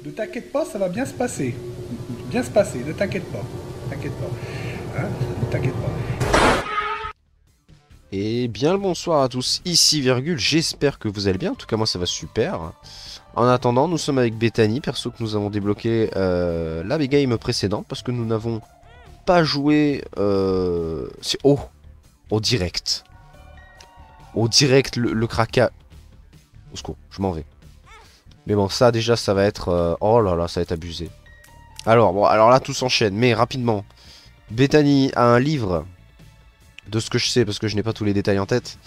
Ne t'inquiète pas, ça va bien se passer. Bien se passer, ne t'inquiète pas. T'inquiète pas. Hein, ne t'inquiète pas. Et bien le bonsoir à tous, ici Virgule, j'espère que vous allez bien, en tout cas moi ça va super. En attendant, nous sommes avec Bethany, perso que nous avons débloqué la game précédente, parce que nous n'avons pas joué... Oh, au direct. Au direct, le cracka... Au secours, je m'en vais. Mais bon, ça déjà, ça va être... Oh là là, ça va être abusé. Alors, bon, alors là, tout s'enchaîne, mais rapidement. Bethany a un livre, de ce que je sais, parce que je n'ai pas tous les détails en tête,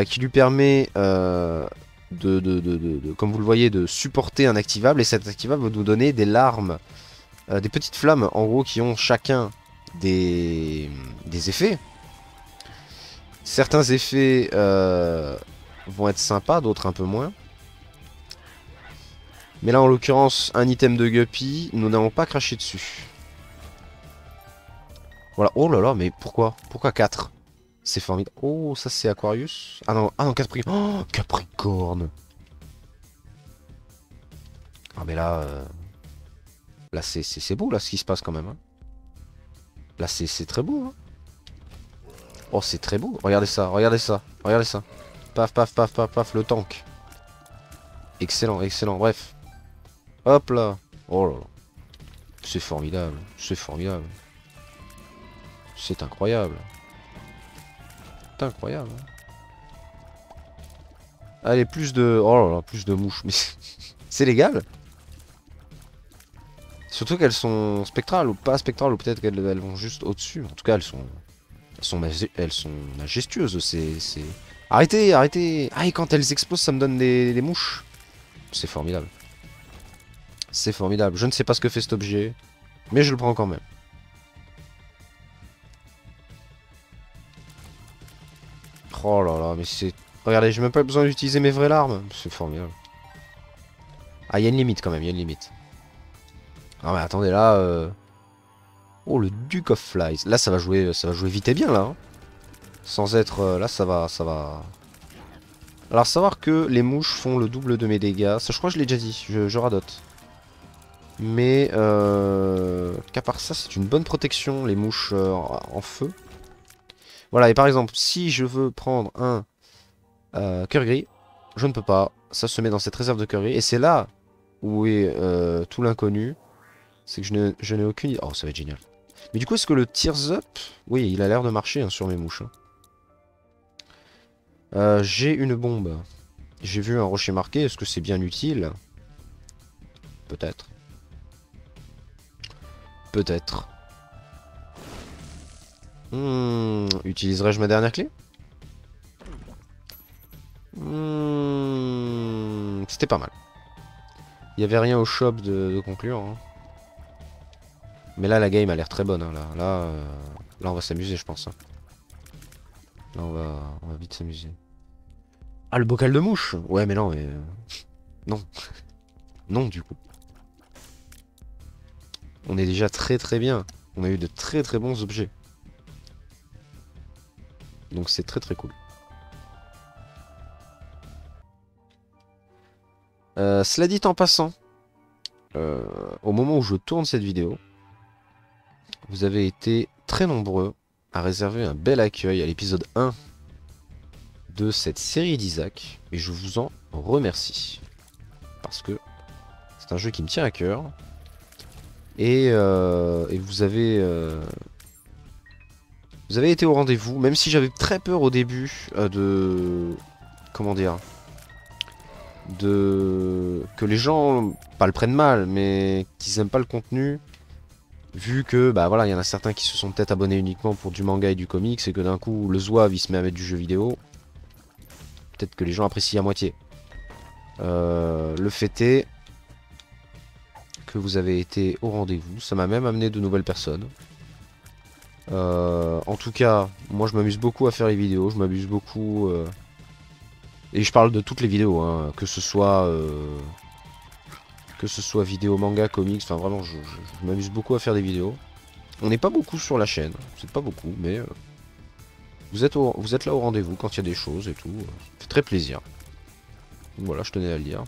qui lui permet, comme vous le voyez, de supporter un activable. Et cet activable va nous donner des larmes, des petites flammes, en gros, qui ont chacun des effets. Certains effets vont être sympas, d'autres un peu moins. Mais là, en l'occurrence, un item de Guppy, nous n'avons pas craché dessus. Voilà. Oh là là, mais pourquoi? Pourquoi 4? C'est formidable. Oh, ça c'est Aquarius. Ah non, Capricorne. Oh, Capricorne. Ah mais là, là c'est beau là ce qui se passe quand même. Hein. Là c'est très beau. Hein. Oh c'est très beau. Regardez ça, regardez ça, regardez ça. Paf paf paf paf paf le tank. Excellent, excellent. Bref. Hop là. Oh là là. C'est formidable, c'est formidable. C'est incroyable. C'est incroyable. Hein. Allez, plus de... Oh là là, plus de mouches. Mais c'est légal. Surtout qu'elles sont spectrales ou pas spectrales, ou peut-être qu'elles vont juste au-dessus. En tout cas, elles sont majestueuses. C'est... Arrêtez, arrêtez. Ah, et quand elles explosent, ça me donne des mouches. C'est formidable. C'est formidable. Je ne sais pas ce que fait cet objet, mais je le prends quand même. Oh là là, mais c'est... Regardez, j'ai même pas besoin d'utiliser mes vraies larmes. C'est formidable. Ah, il y a une limite quand même, il y a une limite. Ah mais attendez, là... Oh, le Duke of Flies. Là, ça va jouer vite et bien, là. Hein. Sans être... là, ça va... Alors, savoir que les mouches font le double de mes dégâts. Ça, je crois que je l'ai déjà dit. Je radote. Mais... qu'à part ça, c'est une bonne protection, les mouches en feu. Voilà, et par exemple, si je veux prendre un cœur gris, je ne peux pas. Ça se met dans cette réserve de cœur gris. Et c'est là où est tout l'inconnu. C'est que je n'ai aucune idée. Oh, ça va être génial. Mais du coup, est-ce que le Tears Up... Oui, il a l'air de marcher hein, sur mes mouches. Hein. J'ai une bombe. J'ai vu un rocher marqué. Est-ce que c'est bien utile? Peut-être. Peut-être. Utiliserai-je ma dernière clé? C'était pas mal. Il n'y avait rien au shop de conclure. Hein. Mais là, la game a l'air très bonne. Hein, là, on va s'amuser, je pense. Hein. Là, on va vite s'amuser. Ah, le bocal de mouche. Ouais, mais non, mais... non. Non, du coup. On est déjà très très bien. On a eu de très très bons objets. Donc c'est très très cool. Cela dit en passant, au moment où je tourne cette vidéo, vous avez été très nombreux à réserver un bel accueil à l'épisode 1 de cette série d'Isaac. Et je vous en remercie. Parce que c'est un jeu qui me tient à cœur. Et vous avez été au rendez-vous, même si j'avais très peur au début de... Comment dire? Que les gens, pas le prennent mal, mais qu'ils aiment pas le contenu. Vu que, bah voilà, il y en a certains qui se sont peut-être abonnés uniquement pour du manga et du comics, et que d'un coup, le zouave, il se met à mettre du jeu vidéo. Peut-être que les gens apprécient à moitié. Le fait est que vous avez été au rendez-vous. Ça m'a même amené de nouvelles personnes. En tout cas, moi je m'amuse beaucoup à faire les vidéos. Je m'amuse beaucoup... Et je parle de toutes les vidéos, hein, que ce soit vidéo, manga, comics, enfin vraiment, je m'amuse beaucoup à faire des vidéos. On n'est pas beaucoup sur la chaîne, c'est pas beaucoup, mais vous êtes là au rendez-vous quand il y a des choses et tout. Ça fait très plaisir. Donc voilà, je tenais à le dire.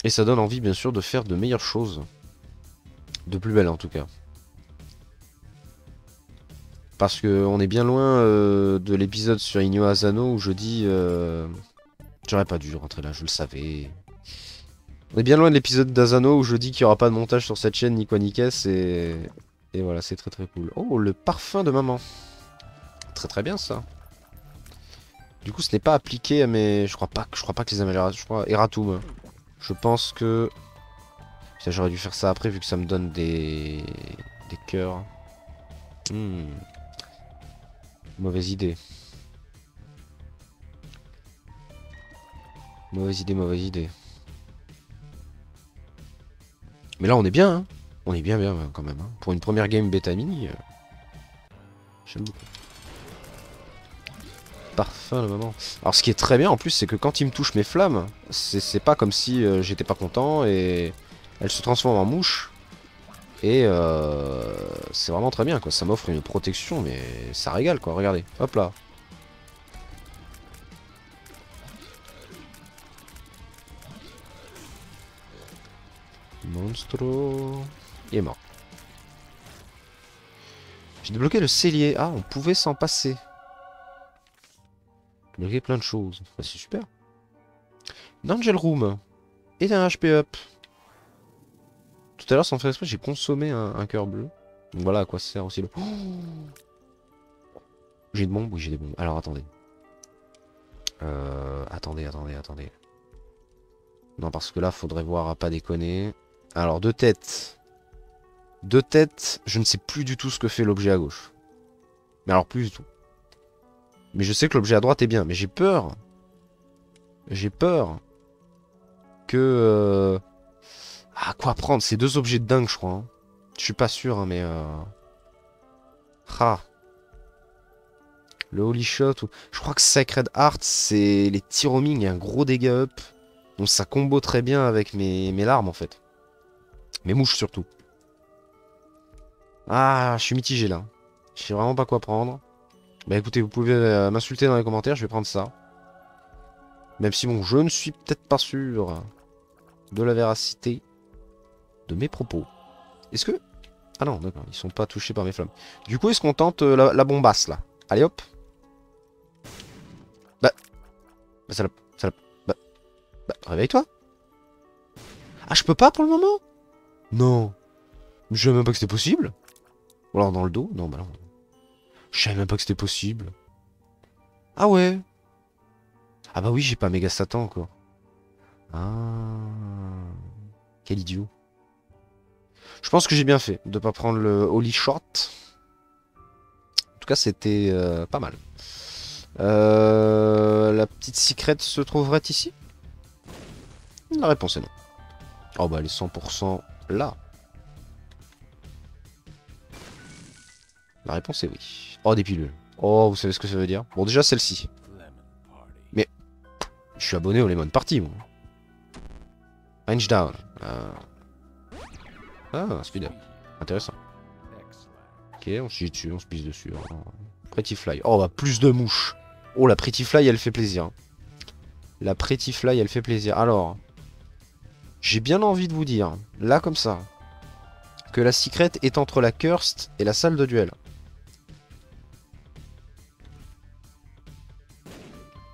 Et ça donne envie bien sûr de faire de meilleures choses. De plus belles en tout cas. Parce que on est bien loin de l'épisode sur Inyo Asano où je dis... J'aurais pas dû rentrer là, je le savais. On est bien loin de l'épisode d'Asano où je dis qu'il n'y aura pas de montage sur cette chaîne ni quoi ni qu'est-ce et voilà, c'est très très cool. Oh, le parfum de maman. Très très bien ça. Du coup, ce n'est pas appliqué à mes... Je crois pas que les améliorations... Je crois... Eratum. Je pense que... Putain, j'aurais dû faire ça après vu que ça me donne des cœurs. Mauvaise idée. Mauvaise idée, mauvaise idée. Mais là, on est bien, hein. On est bien quand même. Hein. Pour une première game bêta mini, j'aime beaucoup. Parfum le moment. Alors, ce qui est très bien en plus, c'est que quand il me touche mes flammes, c'est pas comme si j'étais pas content et elle se transforme en mouche. Et c'est vraiment très bien quoi. Ça m'offre une protection, mais ça régale quoi. Regardez, hop là. Monstro. Il est mort. J'ai débloqué le cellier. Ah, on pouvait s'en passer. Débloquer plein de choses. Bah, c'est super. Une Angel Room. Et un HP up. Tout à l'heure, sans faire exprès, j'ai consommé un cœur bleu. Donc voilà à quoi ça sert aussi le... Oh, j'ai des bombes? Oui, j'ai des bombes. Alors attendez. Attendez. Non, parce que là, faudrait voir à pas déconner. Alors, deux têtes. Deux têtes, je ne sais plus du tout ce que fait l'objet à gauche. Mais alors, plus du tout. Mais je sais que l'objet à droite est bien. Mais j'ai peur. J'ai peur. Que... Ah, quoi prendre? C'est deux objets de dingue, je crois. Hein. Je suis pas sûr, hein, mais... Ah. Le Holy Shot. Ou... Je crois que Sacred Heart, c'est les Tyroming et un gros dégât up. Donc ça combo très bien avec mes larmes, en fait. Mes mouches, surtout. Ah, je suis mitigé, là. Je sais vraiment pas quoi prendre. Bah écoutez, vous pouvez m'insulter dans les commentaires, je vais prendre ça. Même si, bon, je ne suis peut-être pas sûr de la véracité de mes propos. Est-ce que... Ah non, d'accord, ils sont pas touchés par mes flammes. Du coup, est-ce qu'on tente la bombasse, là? Allez, hop. Bah, réveille-toi. Ah, je peux pas pour le moment? Non. Je savais même pas que c'était possible. Ou alors dans le dos? Non, bah non. Je savais même pas que c'était possible. Ah ouais. Ah bah oui, j'ai pas méga Satan encore. Ah. Quel idiot. Je pense que j'ai bien fait de pas prendre le Holy Shot. En tout cas, c'était pas mal. La petite secrète se trouverait ici? La réponse est non. Oh bah elle est 100% là. La réponse est oui. Oh des pilules. Oh vous savez ce que ça veut dire? Bon déjà celle-ci. Mais je suis abonné au Lemon Party moi. Range down. Ah, speed up. Intéressant. Ok, on se chie dessus, on se pisse dessus. Pretty Fly. Oh bah plus de mouches. Oh la Pretty Fly elle fait plaisir. La Pretty Fly elle fait plaisir. Alors. J'ai bien envie de vous dire, là comme ça, que la secret est entre la Cursed et la salle de duel.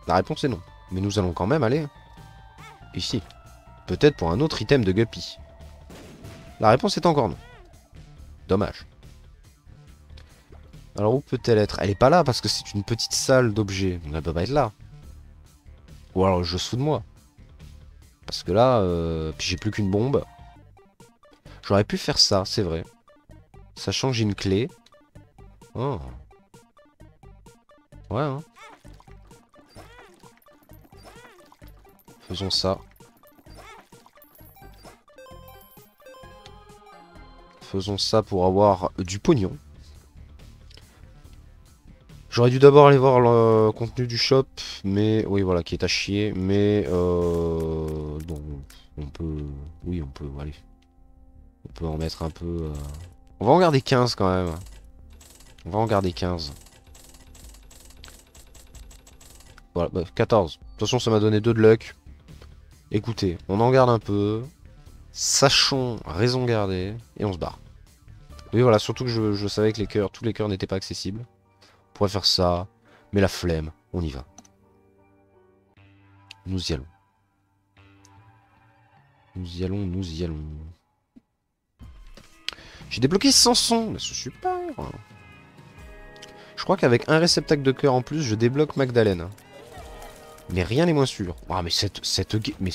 La réponse est non. Mais nous allons quand même aller ici. Peut-être pour un autre item de Guppy. La réponse est encore non. Dommage. Alors où peut-elle être? Elle est pas là parce que c'est une petite salle d'objets. Donc elle peut pas être là. Ou alors je fous de moi. Parce que là, puis j'ai plus qu'une bombe. J'aurais pu faire ça, c'est vrai. Sachant que j'ai une clé. Oh. Ouais, hein. Faisons ça. Faisons ça pour avoir du pognon. J'aurais dû d'abord aller voir le contenu du shop, mais oui voilà, qui est à chier, mais donc on peut, oui on peut, allez, on peut en mettre un peu. On va en garder 15 quand même. On va en garder 15. Voilà, bah, 14. De toute façon ça m'a donné 2 de luck. Écoutez, on en garde un peu. Sachons raison garder. Et on se barre. Oui, voilà, surtout que je savais que les cœurs, tous les cœurs n'étaient pas accessibles. On pourrait faire ça. Mais la flemme, on y va. Nous y allons. Nous y allons, nous y allons. J'ai débloqué Samson, mais c'est super. Je crois qu'avec un réceptacle de cœur en plus, je débloque Magdalene. Mais rien n'est moins sûr. Ah, mais mais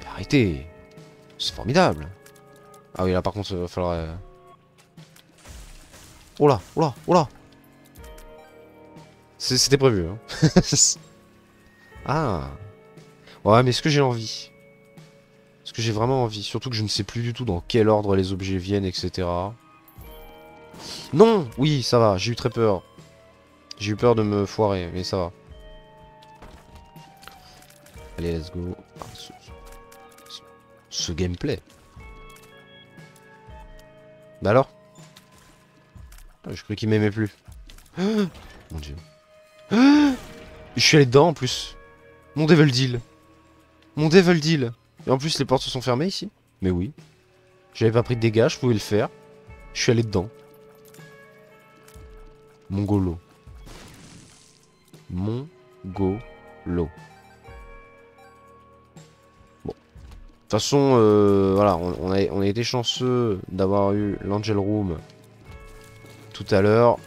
arrêtez. C'est formidable. Ah oui, là par contre, il va falloir... Oh là, oh là, oh là. C'était prévu. Hein. Ah. Ouais, mais est-ce que j'ai envie? Est-ce que j'ai vraiment envie? Surtout que je ne sais plus du tout dans quel ordre les objets viennent, etc. Non! Oui, ça va, j'ai eu très peur. J'ai eu peur de me foirer, mais ça va. Allez, let's go. Ah, ce gameplay. Bah alors? Ah, je croyais qu'il m'aimait plus. Ah, mon dieu. Ah, je suis allé dedans en plus. Mon Devil Deal. Mon Devil Deal. Et en plus, les portes se sont fermées ici. Mais oui. J'avais pas pris de dégâts, je pouvais le faire. Je suis allé dedans. Mongolo. Mongolo. Bon. De toute façon, voilà, on a été chanceux d'avoir eu l'Angel Room tout à l'heure.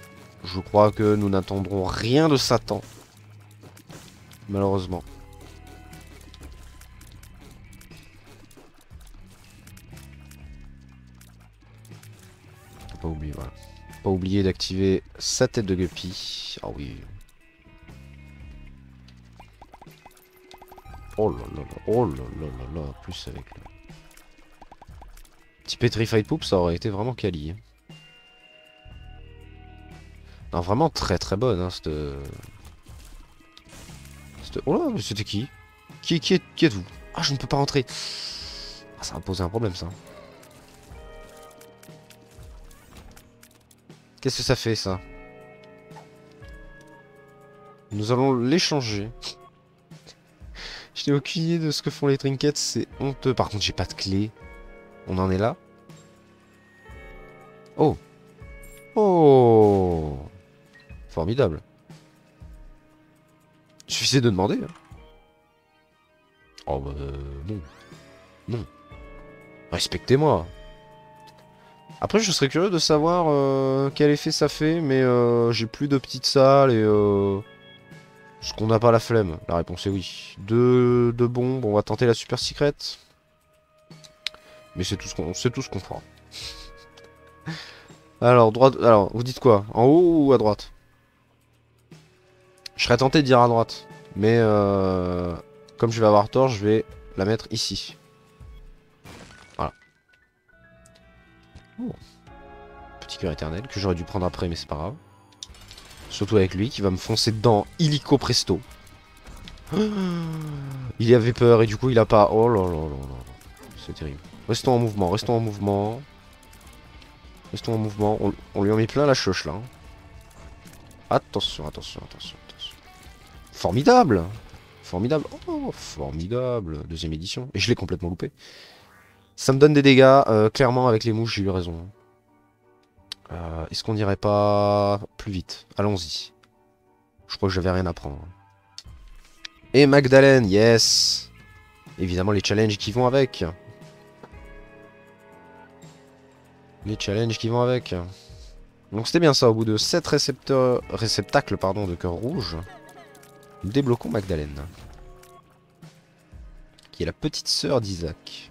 Je crois que nous n'attendrons rien de Satan. Malheureusement. Faut pas oublier, voilà. Pas oublier d'activer sa tête de guppy. Ah oui. Oh là là là, oh là là là là, plus avec le petit Petrified Poop, ça aurait été vraiment quali. Hein. Non, vraiment très très bonne, hein, cette... Oh là, mais c'était qui? Qui êtes-vous? Ah, je ne peux pas rentrer. Ah, ça va poser un problème, ça. Qu'est-ce que ça fait, ça? Nous allons l'échanger. Je n'ai aucune idée de ce que font les trinkets, c'est honteux. Par contre, j'ai pas de clé. On en est là? Oh! Oh! Formidable. Suffisait de demander. Hein. Oh bah non. Non. Respectez-moi. Après, je serais curieux de savoir quel effet ça fait, mais j'ai plus de petites salles et... Est-ce qu'on n'a pas la flemme? La réponse est oui. Deux bombes, on va tenter la super secret. Mais c'est tout ce qu'on fera. Alors, droite... Alors, vous dites quoi? En haut ou à droite? Je serais tenté de dire à droite. Mais comme je vais avoir tort, je vais la mettre ici. Voilà. Oh. Petit cœur éternel que j'aurais dû prendre après, mais c'est pas grave. Surtout avec lui qui va me foncer dedans illico presto. Il y avait peur et du coup il a pas... Oh là là là là. C'est terrible. Restons en mouvement, restons en mouvement. Restons en mouvement. On lui en met plein la choche là. Hein. Attention, attention, attention, attention. Formidable! Formidable. Oh, formidable. Deuxième édition. Et je l'ai complètement loupé. Ça me donne des dégâts. Clairement, avec les mouches, j'ai eu raison. Est-ce qu'on n'irait pas plus vite? Allons-y. Je crois que j'avais rien à prendre. Et Magdalene, yes! Évidemment, les challenges qui vont avec. Les challenges qui vont avec. Donc c'était bien ça, au bout de 7 réceptacles pardon, de cœur rouge, nous débloquons Magdalene. Qui est la petite sœur d'Isaac.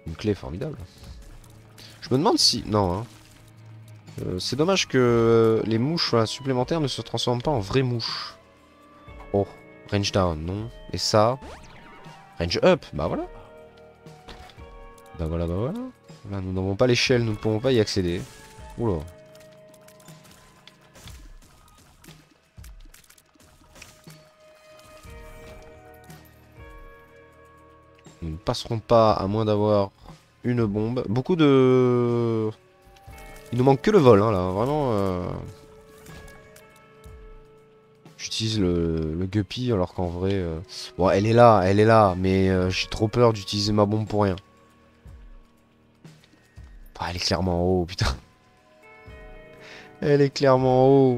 Une clé formidable. Je me demande si... Non, hein. C'est dommage que les mouches supplémentaires ne se transforment pas en vraies mouches. Oh, range down, non. Et ça... Range up, bah voilà. Bah voilà, bah voilà. Là, nous n'avons pas l'échelle, nous ne pouvons pas y accéder. Oula. Nous ne passerons pas à moins d'avoir une bombe. Beaucoup de... Il nous manque que le vol, hein, là. Vraiment... j'utilise le guppy alors qu'en vrai... Bon, elle est là, mais j'ai trop peur d'utiliser ma bombe pour rien. Ah, elle est clairement en haut, putain. Elle est clairement en haut.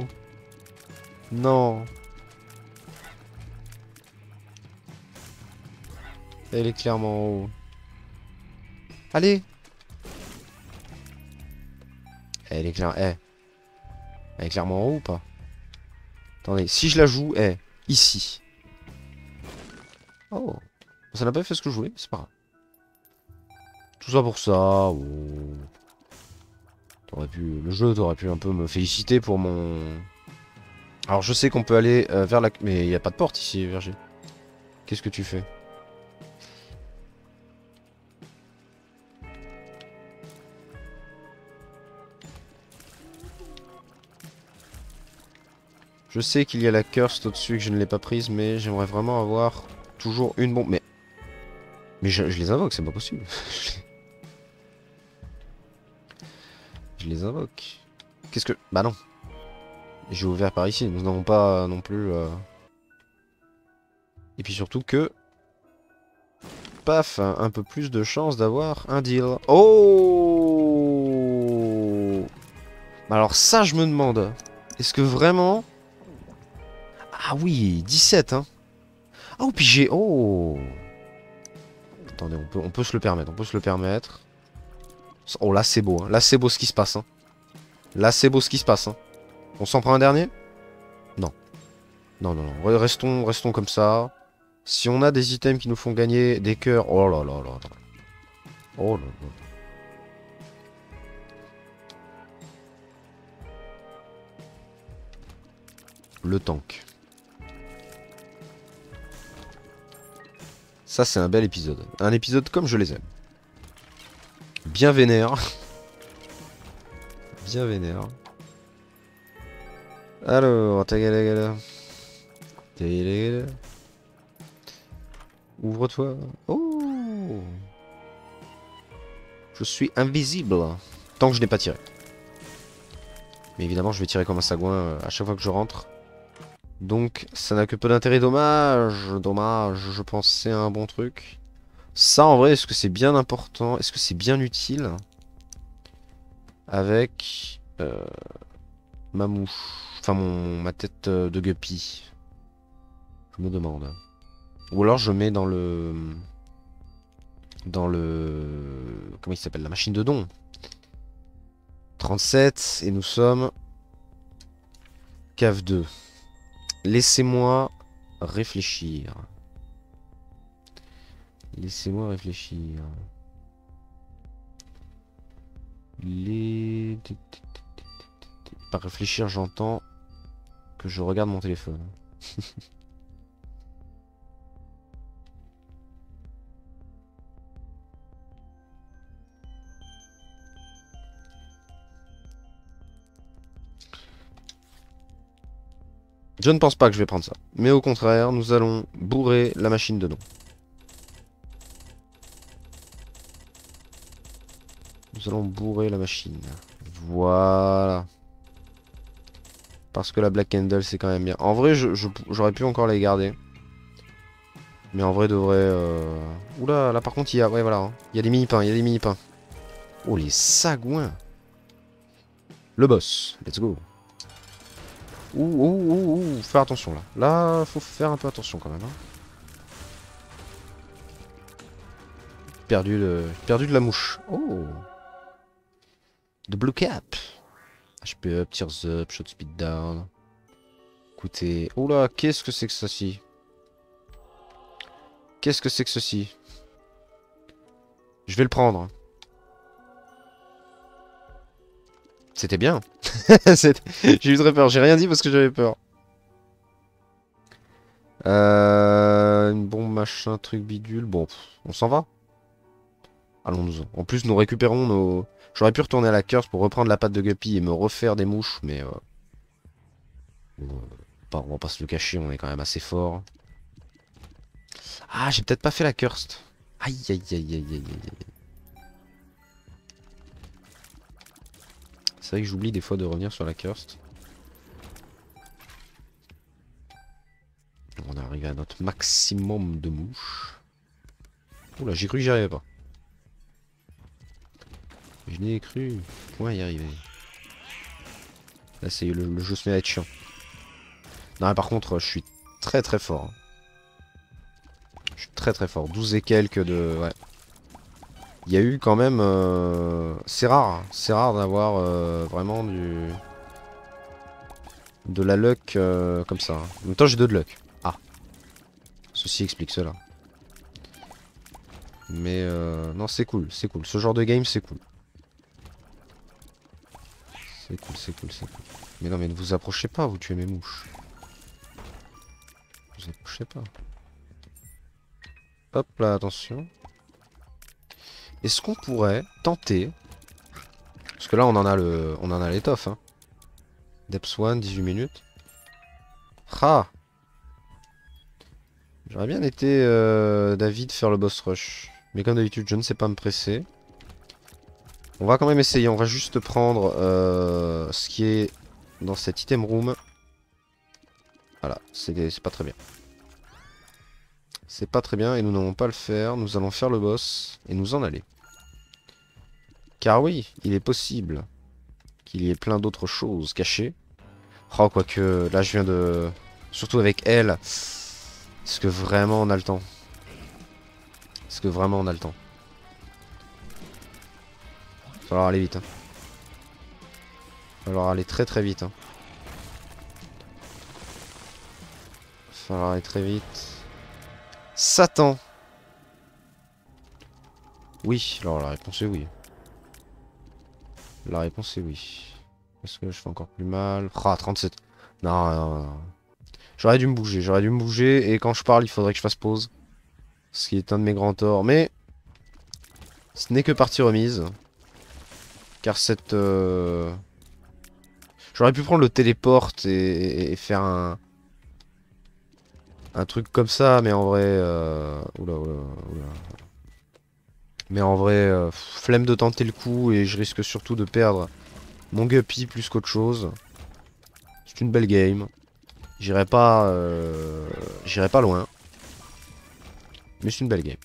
Non. Elle est clairement en haut. Allez. Elle est clairement... Elle est clairement en haut ou pas? Attendez, si je la joue, ici. Oh. Ça n'a pas fait ce que je voulais, mais c'est pas grave. Tout ça pour ça. Oh. Le jeu, t'aurais pu un peu me féliciter pour mon... Alors je sais qu'on peut aller vers la... Mais il n'y a pas de porte ici, Virgile. Qu'est-ce que tu fais? Je sais qu'il y a la curse au-dessus et que je ne l'ai pas prise, mais j'aimerais vraiment avoir toujours une bombe. Mais je les invoque, c'est pas possible. Je les invoque. Qu'est-ce que... Bah non. J'ai ouvert par ici, nous n'avons pas non plus... Et puis surtout que... Paf, un peu plus de chance d'avoir un deal. Oh! Alors ça, je me demande. Est-ce que vraiment... Ah oui, 17, hein. Oh, puis j'ai... Oh! Attendez, on peut se le permettre, on peut se le permettre. Oh, là, c'est beau, hein. Là, c'est beau ce qui se passe, hein. Là, c'est beau ce qui se passe, hein. On s'en prend un dernier? Non. Non, non, non. Restons comme ça. Si on a des items qui nous font gagner des cœurs... Oh là là là là. Oh là là. Le tank. Ça, c'est un bel épisode. Un épisode comme je les aime. Bien vénère. Bien vénère. Alors, tagala. Ouvre-toi. Oh! Je suis invisible. Tant que je n'ai pas tiré. Mais évidemment, je vais tirer comme un sagouin à chaque fois que je rentre. Donc, ça n'a que peu d'intérêt. Dommage. Dommage. Je pensais à un bon truc. Ça, en vrai, est-ce que c'est bien important? Est-ce que c'est bien utile? Avec ma mouche. Enfin, ma tête de guppy. Je me demande. Ou alors je mets dans le... Comment il s'appelle? La machine de don. 37. Et nous sommes... Cave 2. Laissez-moi réfléchir. Laissez-moi réfléchir. Par réfléchir, j'entends que je regarde mon téléphone. Je ne pense pas que je vais prendre ça. Mais au contraire, nous allons bourrer la machine de don. Nous allons bourrer la machine. Voilà. Parce que la Black Candle, c'est quand même bien. En vrai, j'aurais pu encore les garder. Mais en vrai, de vrai... Oula, là par contre, il y a... Ouais, voilà. Hein. Il y a des mini-pains, il y a des mini-pains. Oh, les sagouins. Le boss. Let's go. Ouh, ouh, ouh, ouh. Faire attention, là. Là, faut faire un peu attention, quand même. Hein. Perdu de la mouche. Oh. The Blue Cap. HP up, tears up, shot speed down. Écoutez... Oula, qu'est-ce que c'est que ceci? Qu'est-ce que c'est que ceci? Je vais le prendre. C'était bien. J'ai eu très peur. J'ai rien dit parce que j'avais peur. Une bombe machin, truc bidule. Bon, on s'en va. Allons-nous. En plus, nous récupérons nos... J'aurais pu retourner à la curse pour reprendre la patte de guppy et me refaire des mouches, mais... on va pas se le cacher, on est quand même assez fort. Ah, j'ai peut-être pas fait la curse. Aïe, aïe, aïe, aïe, aïe, aïe. C'est vrai que j'oublie des fois de revenir sur la curse. On est arrivé à notre maximum de mouches. Oula, j'ai cru que j'y arrivais pas. Je n'ai cru point y arriver. Là, c'est le jeu se met à être chiant. Non, mais par contre, je suis très très fort. Hein. Je suis très très fort. 12 et quelques de... Ouais. Il y a eu quand même... C'est rare. Hein. C'est rare d'avoir vraiment du... De la luck comme ça. Hein. En même temps, j'ai 2 de luck. Ah. Ceci explique cela. Mais non, c'est cool. C'est cool. Ce genre de game, c'est cool. C'est cool, c'est cool, c'est cool. Mais non, mais ne vous approchez pas, vous tuez mes mouches. Ne vous approchez pas. Hop là, attention. Est-ce qu'on pourrait tenter... Parce que là, on en a l'étoffe, hein. Depth 1, 18 minutes. Ah! J'aurais bien été David faire le boss rush. Mais comme d'habitude, je ne sais pas me presser. On va quand même essayer. On va juste prendre ce qui est dans cet item room. Voilà, c'est pas très bien. C'est pas très bien et nous n'allons pas le faire. Nous allons faire le boss et nous en aller. Car oui, il est possible qu'il y ait plein d'autres choses cachées. Oh, quoique, là je viens de... Surtout avec elle. Est-ce que vraiment on a le temps? Est-ce que vraiment on a le temps? Il va falloir aller vite. Hein. Il va falloir aller très très vite. Hein. Il va falloir aller très vite. Satan! Oui, alors la réponse est oui. La réponse est oui. Est-ce que je fais encore plus mal? Ah, 37. Non, non, non. J'aurais dû me bouger et quand je parle, il faudrait que je fasse pause. Ce qui est un de mes grands torts, mais ce n'est que partie remise. Car cette... J'aurais pu prendre le téléporte et faire un truc comme ça, mais en vrai... Oula, oula, oula. Mais en vrai, flemme de tenter le coup et je risque surtout de perdre mon guppy plus qu'autre chose. C'est une belle game. J'irai pas loin. Mais c'est une belle game.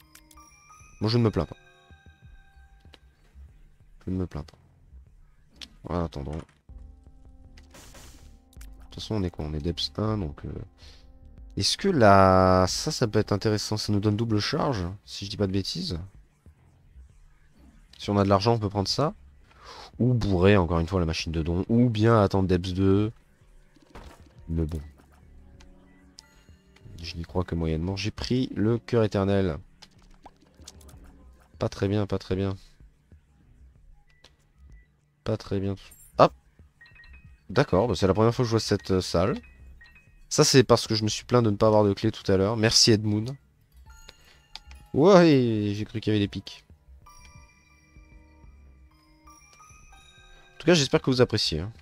Moi je ne me plains pas. Je ne me plains pas. Voilà, attendons. De toute façon on est quoi? On est Depth 1 donc... Est-ce que là... Ça peut être intéressant. Ça nous donne double charge. Si je dis pas de bêtises. Si on a de l'argent on peut prendre ça. Ou bourrer encore une fois la machine de don. Ou bien attendre Depth 2. Mais bon. Je n'y crois que moyennement. J'ai pris le cœur éternel. Pas très bien, pas très bien. Pas très bien. Ah! D'accord, bah c'est la première fois que je vois cette salle. Ça c'est parce que je me suis plaint de ne pas avoir de clé tout à l'heure. Merci Edmund. Ouais, j'ai cru qu'il y avait des pics. En tout cas, j'espère que vous appréciez. Hein.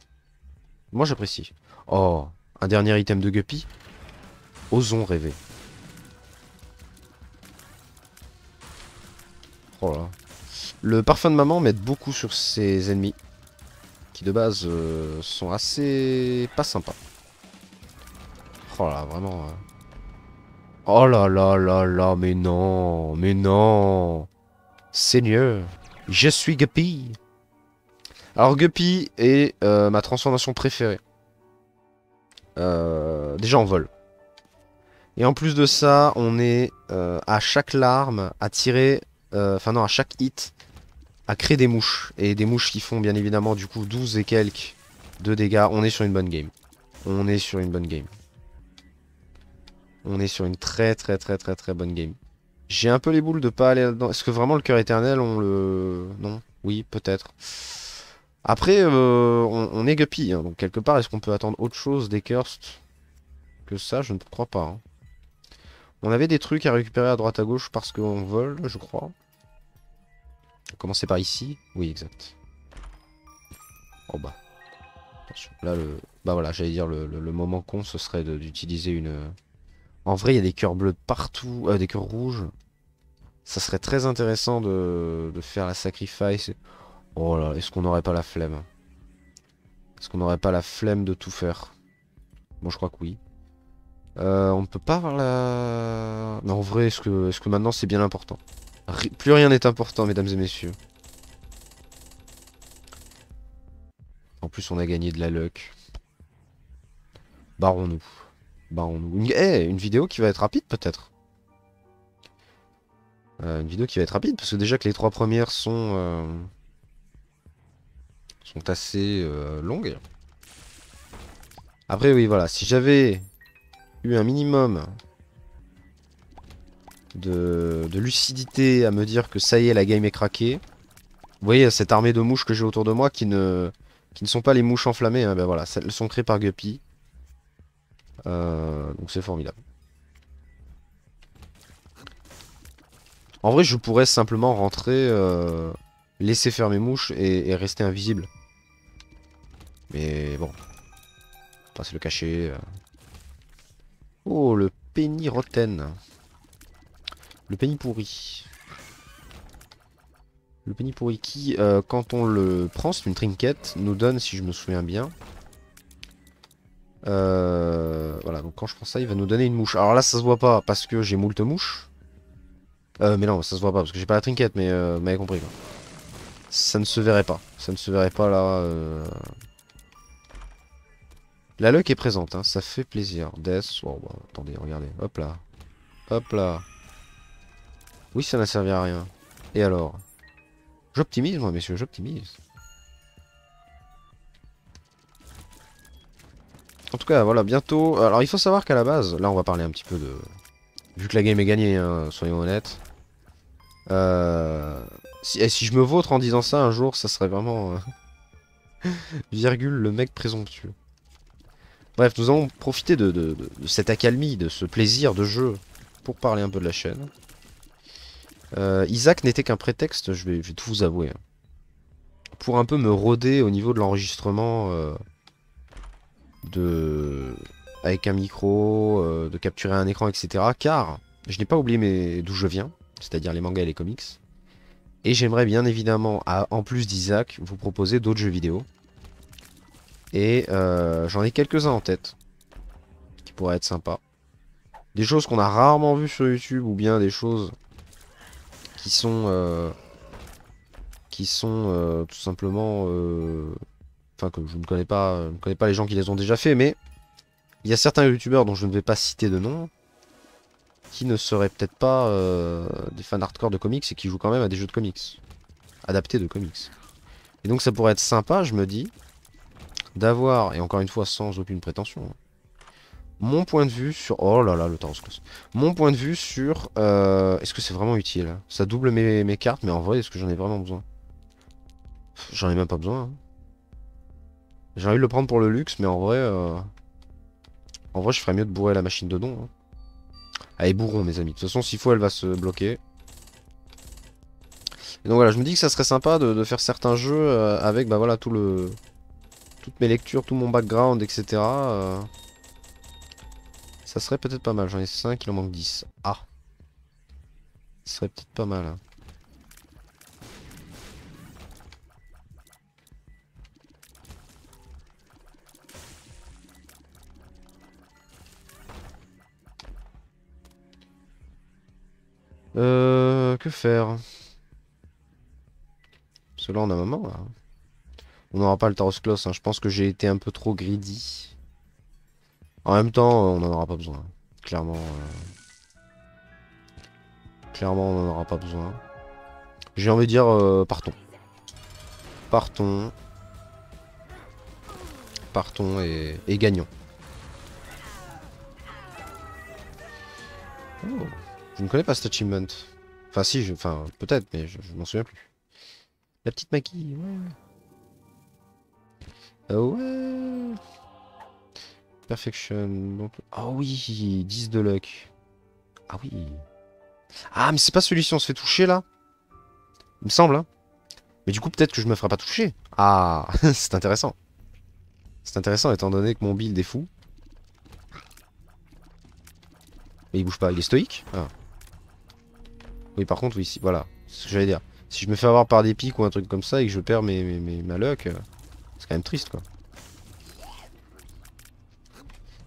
Moi j'apprécie. Oh, un dernier item de Guppy. Osons rêver. Oh là. Le parfum de maman m'aide beaucoup sur ses ennemis. Qui de base sont assez... pas sympas. Oh là, vraiment... Oh là là là là, mais non, mais non. Seigneur, je suis Guppy. Alors Guppy est ma transformation préférée. Déjà en vol. Et en plus de ça, on est à chaque larme à tirer... Enfin non, à chaque hit, à créer des mouches. Et des mouches qui font bien évidemment du coup 12 et quelques de dégâts. On est sur une bonne game. On est sur une bonne game. On est sur une très très très très très bonne game. J'ai un peu les boules de pas aller là-dedans. Est-ce que vraiment le cœur éternel, on le... Non? Oui, peut-être. Après, on est Guppy, hein, donc quelque part, est-ce qu'on peut attendre autre chose des Cursed que ça? Je ne crois pas. Hein. On avait des trucs à récupérer à droite à gauche parce qu'on vole, je crois. On va commencer par ici. Oui, exact. Oh bah. Attention. Là, le... Bah voilà, j'allais dire, le moment con, ce serait d'utiliser une... En vrai, il y a des cœurs bleus de partout, des cœurs rouges. Ça serait très intéressant de faire la sacrifice. Oh là, est-ce qu'on n'aurait pas la flemme? Est-ce qu'on n'aurait pas la flemme de tout faire? Bon, je crois que oui. On ne peut pas avoir la... Mais en vrai, est-ce que maintenant c'est bien important? Plus rien n'est important, mesdames et messieurs. En plus, on a gagné de la luck. Barrons-nous. Barrons-nous. Une vidéo qui va être rapide, peut-être. Une vidéo qui va être rapide, parce que déjà que les 3 premières sont assez longues. Après, oui, voilà. Si j'avais eu un minimum de lucidité à me dire que ça y est, la game est craquée. Vous voyez cette armée de mouches que j'ai autour de moi qui ne sont pas les mouches enflammées, hein, ben voilà, elles sont créées par Guppy. Donc c'est formidable. En vrai, je pourrais simplement rentrer, laisser faire mes mouches et rester invisible. Mais bon, pas se le cacher. Oh, le penny rotten. Le penny pourri. Le penny pourri qui, quand on le prend, c'est une trinket, nous donne, si je me souviens bien. Voilà, donc quand je prends ça, il va nous donner une mouche. Alors là, ça se voit pas parce que j'ai moult mouches. Mais non, ça se voit pas parce que j'ai pas la trinket, mais vous m'avez compris quoi. Ça ne se verrait pas. Ça ne se verrait pas là. La luck est présente, hein, ça fait plaisir. Death, oh, bah, attendez, regardez. Hop là. Hop là. Oui, ça n'a servi à rien. Et alors? J'optimise, moi, messieurs, j'optimise. En tout cas, voilà, bientôt... Alors, il faut savoir qu'à la base, là, on va parler un petit peu de... Vu que la game est gagnée, hein, soyons honnêtes. Si je me vautre en disant ça un jour, ça serait vraiment... virgule, le mec présomptueux. Bref, nous allons profiter de cette accalmie, de ce plaisir de jeu, pour parler un peu de la chaîne. Isaac n'était qu'un prétexte, je vais tout vous avouer. Hein, pour un peu me rôder au niveau de l'enregistrement avec un micro, de capturer un écran, etc. Car je n'ai pas oublié d'où je viens, c'est-à-dire les mangas et les comics. Et j'aimerais bien évidemment, en plus d'Isaac, vous proposer d'autres jeux vidéo. Et j'en ai quelques-uns en tête, qui pourraient être sympas. Des choses qu'on a rarement vues sur YouTube, ou bien des choses qui sont tout simplement... Enfin, que je ne connais pas, les gens qui les ont déjà fait, mais il y a certains youtubeurs dont je ne vais pas citer de nom, qui ne seraient peut-être pas des fans hardcore de comics et qui jouent quand même à des jeux de comics, adaptés de comics. Et donc ça pourrait être sympa, je me dis, d'avoir, et encore une fois sans aucune prétention, mon point de vue sur... Oh là là, le Taroscos. Mon point de vue sur... est-ce que c'est vraiment utile? Ça double mes cartes, mais en vrai, est-ce que j'en ai vraiment besoin? J'en ai même pas besoin. Hein. J'ai envie de le prendre pour le luxe, mais en vrai, je ferais mieux de bourrer la machine de dons. Hein. Allez, bourrons, mes amis. De toute façon, s'il faut, elle va se bloquer. Et donc voilà, je me dis que ça serait sympa de faire certains jeux avec, bah voilà, toutes mes lectures, tout mon background, etc. Ça serait peut-être pas mal. J'en ai 5, il en manque 10. Ah. Ça serait peut-être pas mal. Hein. Que faire? Parce que là, on a maman, là. On n'aura pas le Tarosclos, hein. Je pense que j'ai été un peu trop greedy. En même temps, on n'en aura pas besoin. Clairement. Clairement, on n'en aura pas besoin. J'ai envie de dire, partons. Partons. Partons et gagnons. Oh, je ne connais pas cet achievement. Enfin si, enfin peut-être, mais je m'en souviens plus. La petite maquille, ouais. Ouais. Perfection. Donc... Ah oui, 10 de luck. Ah oui. Ah mais c'est pas celui-ci, on se fait toucher là. Il me semble, hein. Mais du coup peut-être que je me ferai pas toucher. Ah, c'est intéressant. C'est intéressant étant donné que mon build est fou. Mais il bouge pas, il est stoïque. Ah. Oui par contre oui, si, voilà. C'est ce que j'allais dire. Si je me fais avoir par des pics ou un truc comme ça et que je perds ma luck, c'est quand même triste quoi.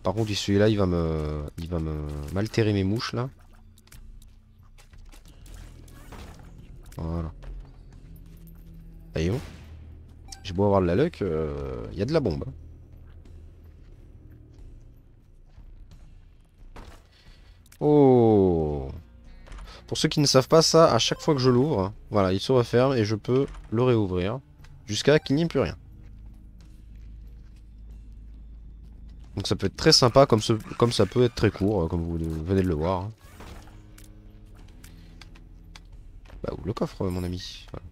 Par contre, celui-là, il va m'altérer mes mouches, là. Voilà. Voyons. J'ai beau avoir de la luck, il y a de la bombe. Hein. Oh! Pour ceux qui ne savent pas ça, à chaque fois que je l'ouvre, voilà, il se referme et je peux le réouvrir jusqu'à qu'il n'y ait plus rien. Donc ça peut être très sympa comme ça peut être très court, comme vous venez de le voir. Hein. Bah ouvre le coffre mon ami. Voilà.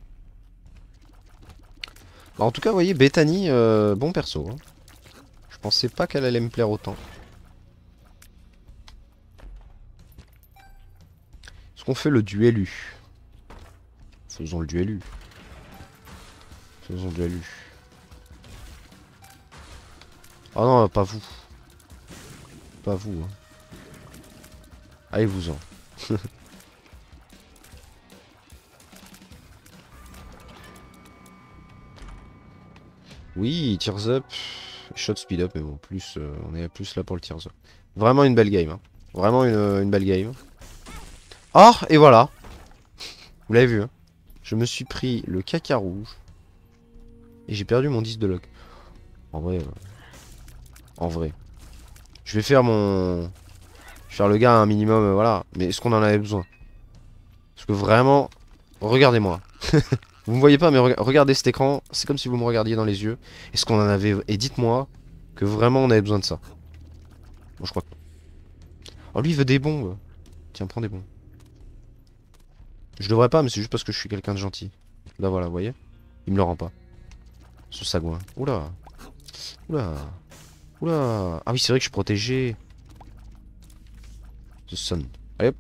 Bah, en tout cas vous voyez Bethany, bon perso. Hein. Je pensais pas qu'elle allait me plaire autant. Est-ce qu'on fait le duelu? Faisons le duelu. Faisons le duelu. Oh non, pas vous. Pas vous. Hein. Allez-vous-en. Oui, Tears Up. Shot Speed Up, mais bon, plus, on est plus là pour le Tears Up. Vraiment une belle game. Hein. Vraiment une belle game. Oh, et voilà. Vous l'avez vu. Hein. Je me suis pris le caca rouge. Et j'ai perdu mon 10 de lock. En vrai. En vrai. Je vais faire mon... Je vais faire le gars un minimum, voilà. Mais est-ce qu'on en avait besoin? Parce que vraiment... Regardez-moi. Vous me voyez pas, mais regardez cet écran. C'est comme si vous me regardiez dans les yeux. Est-ce qu'on en avait... Et dites-moi que vraiment on avait besoin de ça. Bon, je crois que... Oh, lui, il veut des bombes. Tiens, prends des bombes. Je devrais pas, mais c'est juste parce que je suis quelqu'un de gentil. Là, voilà, vous voyez? Il me le rend pas. Ce sagouin. Oula. Oula. Oula. Ah oui, c'est vrai que je suis protégé. The Sun. Allez hop.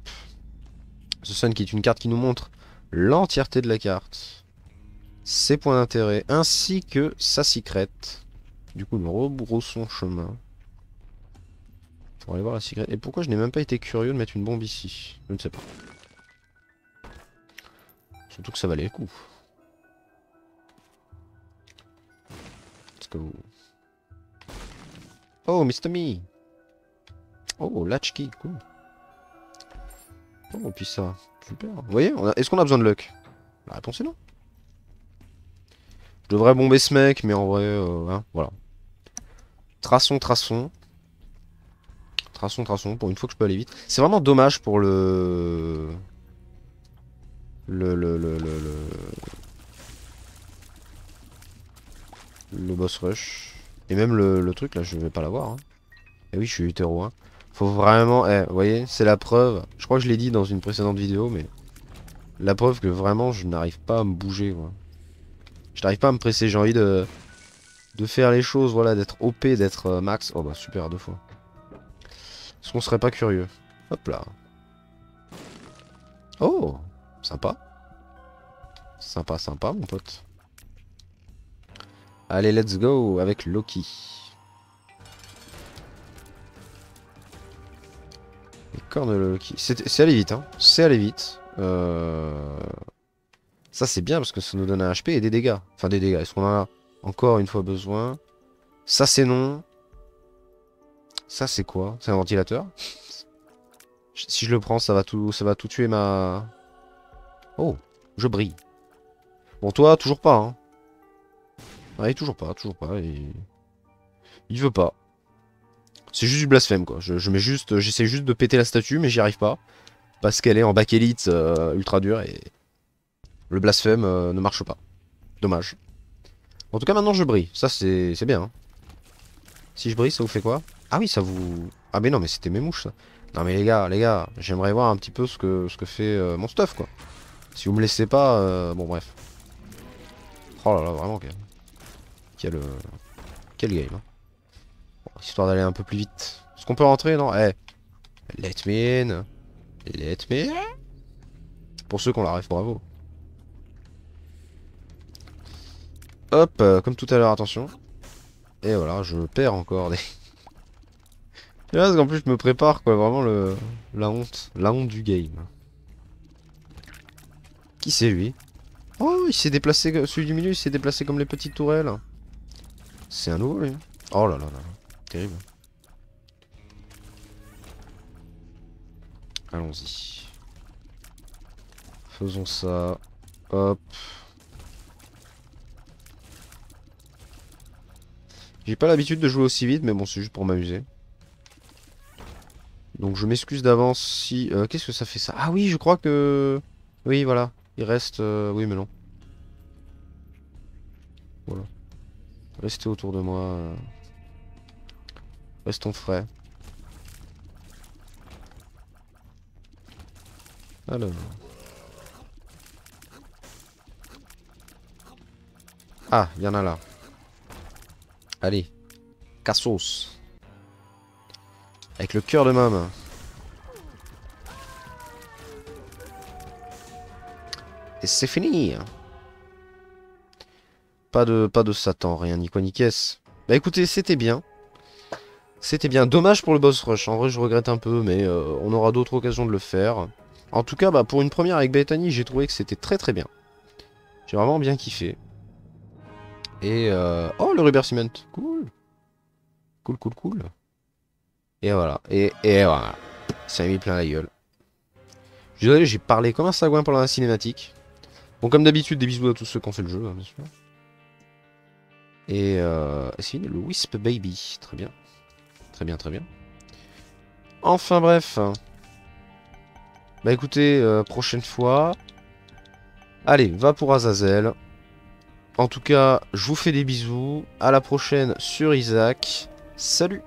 The Sun qui est une carte qui nous montre l'entièreté de la carte. Ses points d'intérêt ainsi que sa secret. Du coup, nous rebroussons chemin. Pour aller voir la secret. Et pourquoi je n'ai même pas été curieux de mettre une bombe ici? Je ne sais pas. Surtout que ça valait le coup. Let's go. Oh, Mr. Me. Oh, Latchkey, cool. Oh, puis ça. Super. Vous voyez, est-ce qu'on a besoin de luck? La réponse est non. Je devrais bomber ce mec, mais en vrai, hein, voilà. Traçons, traçons. Traçons, traçons, pour une fois que je peux aller vite. C'est vraiment dommage pour le boss rush. Et même le truc, là, je vais pas l'avoir. Hein. Et oui, je suis hétéro. Hein. Faut vraiment... vous voyez, c'est la preuve. Je crois que je l'ai dit dans une précédente vidéo, mais... La preuve que vraiment, je n'arrive pas à me bouger, quoi. Je n'arrive pas à me presser, j'ai envie de faire les choses, voilà, d'être OP, d'être max. Oh bah super, 2 fois. Est-ce qu'on serait pas curieux? Hop là. Oh, sympa. Sympa, sympa, mon pote. Allez, let's go avec Loki. Les cornes de Loki. C'est aller vite, hein. C'est aller vite. Ça, c'est bien parce que ça nous donne un HP et des dégâts. Enfin, des dégâts. Est-ce qu'on en a encore une fois besoin? Ça, c'est non. Ça, c'est quoi? C'est un ventilateur? Si je le prends, ça va tout tuer ma... Oh, je brille. Bon, toi, toujours pas, hein. Ouais, toujours pas, toujours pas. Et... Il veut pas. C'est juste du blasphème, quoi. J'essaie juste de péter la statue, mais j'y arrive pas. Parce qu'elle est en bakélite ultra dure et... Le blasphème ne marche pas. Dommage. En tout cas, maintenant, je brille. Ça, c'est bien, hein. Si je brille, ça vous fait quoi? Ah oui, ça vous... Ah mais non, mais c'était mes mouches, ça. Non mais les gars, j'aimerais voir un petit peu ce que fait mon stuff, quoi. Si vous me laissez pas... Bon, bref. Oh là là, vraiment, quel game, hein. Bon, histoire d'aller un peu plus vite. Est-ce qu'on peut rentrer, non? Eh, let me in. Let me in. Pour ceux qui ont la ref, bravo. Hop, comme tout à l'heure, attention. Et voilà, je perds encore des... Et là, parce qu'en plus, je me prépare, quoi, vraiment la honte. La honte du game. Qui c'est, lui? Oh, il s'est déplacé, celui du milieu, il s'est déplacé comme les petites tourelles. C'est un nouveau, lui. Oh là là là, terrible. Allons-y. Faisons ça. Hop. J'ai pas l'habitude de jouer aussi vite, mais bon, c'est juste pour m'amuser. Donc je m'excuse d'avance si... qu'est-ce que ça fait ça? Ah oui, je crois que... Oui, voilà. Il reste... Oui, mais non. Voilà. Restez autour de moi. Restons frais. Alors... Ah, il y en a là. Allez. Cassos. Avec le cœur de môme. Et c'est fini. Pas de Satan, rien ni quoi ni caisse. Bah écoutez, c'était bien. C'était bien. Dommage pour le boss rush. En vrai, je regrette un peu, mais on aura d'autres occasions de le faire. En tout cas, bah, pour une première avec Bethany, j'ai trouvé que c'était très très bien. J'ai vraiment bien kiffé. Et oh, le remerciement. Cool. Cool, cool, cool. Et voilà. Et voilà. Ça m'a mis plein la gueule. Je suis désolé, j'ai parlé comme un sagouin pendant la cinématique. Bon, comme d'habitude, des bisous à tous ceux qui ont fait le jeu, hein, bien sûr. Et c'est le Wisp Baby. Très bien. Très bien, très bien. Enfin bref. Bah écoutez, prochaine fois. Allez, va pour Azazel. En tout cas, je vous fais des bisous. À la prochaine sur Isaac. Salut!